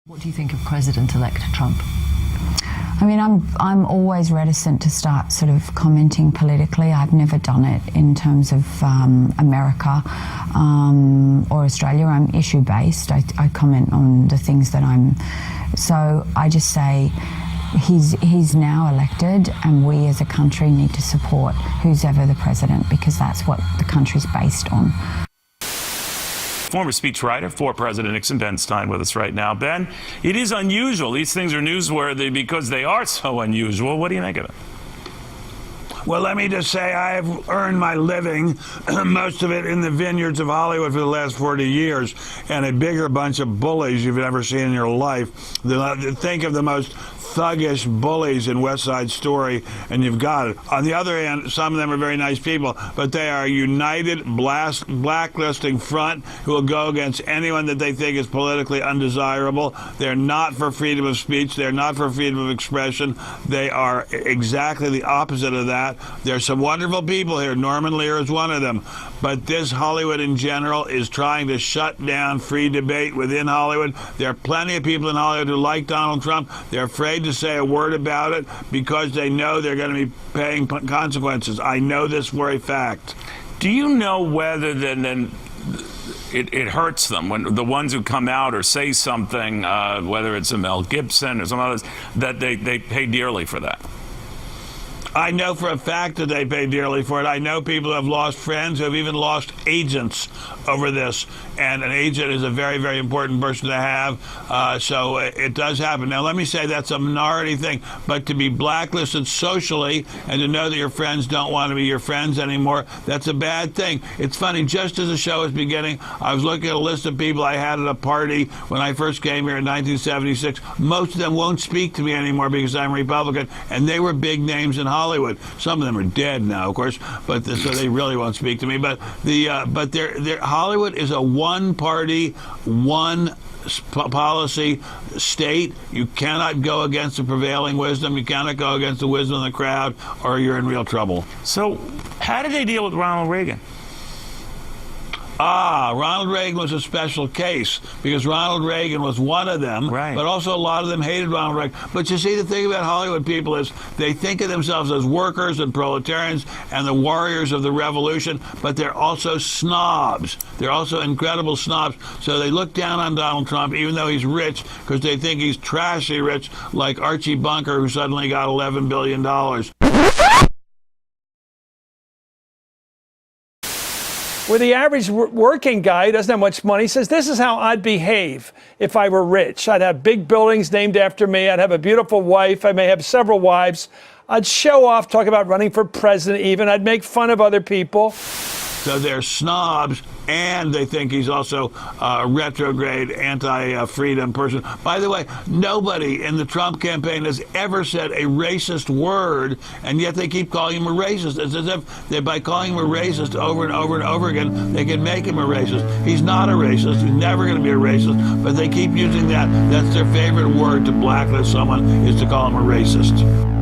What do you think of President-elect Trump? I mean, I'm always reticent to start sort of commenting politically. I've never done it in terms of America or Australia. I'm issue-based. I comment on the things that so I just say he's now elected, and we as a country need to support who's ever the president, because that's what the country's based on. Former speechwriter for President Nixon, Ben Stein, with us right now. Ben, it is unusual. These things are newsworthy because they are so unusual. What do you make of it? Well, let me just say I have earned my living, most of it in the vineyards of Hollywood, for the last 40 years, and a bigger bunch of bullies you've ever seen in your life. Think of the most thuggish bullies in West Side Story, and you've got it. On the other hand, some of them are very nice people, but they are a united blacklisting front who will go against anyone that they think is politically undesirable. They're not for freedom of speech. They're not for freedom of expression. They are exactly the opposite of that. There's some wonderful people here. Norman Lear is one of them. But this Hollywood in general is trying to shut down free debate within Hollywood. There are plenty of people in Hollywood who like Donald Trump. They're afraid to say a word about it because they know they're going to be paying consequences. I know this for a fact. Do you know whether then it hurts them when the ones who come out or say something, whether it's a Mel Gibson or some others, that they pay dearly for that? I know for a fact that they pay dearly for it. I know people who have lost friends, who have even lost agents over this. And an agent is a very, very important person to have. So it does happen. Now, let me say that's a minority thing. But to be blacklisted socially and to know that your friends don't want to be your friends anymore, that's a bad thing. It's funny, just as the show was beginning, I was looking at a list of people I had at a party when I first came here in 1976. Most of them won't speak to me anymore because I'm Republican. And they were big names in Hollywood. Some of them are dead now, of course, but so they really won't speak to me. But Hollywood is a one-party, one policy state. You cannot go against the prevailing wisdom. You cannot go against the wisdom of the crowd, or you're in real trouble. So, how did they deal with Ronald Reagan? Ronald Reagan was a special case because Ronald Reagan was one of them, right. But also a lot of them hated Ronald Reagan. But you see, the thing about Hollywood people is they think of themselves as workers and proletarians and the warriors of the revolution, but they're also snobs. They're also incredible snobs. So they look down on Donald Trump, even though he's rich, because they think he's trashy rich, like Archie Bunker, who suddenly got $11 billion. Where the average working guy who doesn't have much money says, this is how I'd behave if I were rich. I'd have big buildings named after me. I'd have a beautiful wife. I may have several wives. I'd show off, talk about running for president even. I'd make fun of other people. So they're snobs, and they think he's also a retrograde, anti-freedom person. By the way, nobody in the Trump campaign has ever said a racist word, and yet they keep calling him a racist. It's as if by calling him a racist over and over and over again, they can make him a racist. He's not a racist. He's never going to be a racist, but they keep using that. That's their favorite word to blacklist someone, is to call him a racist.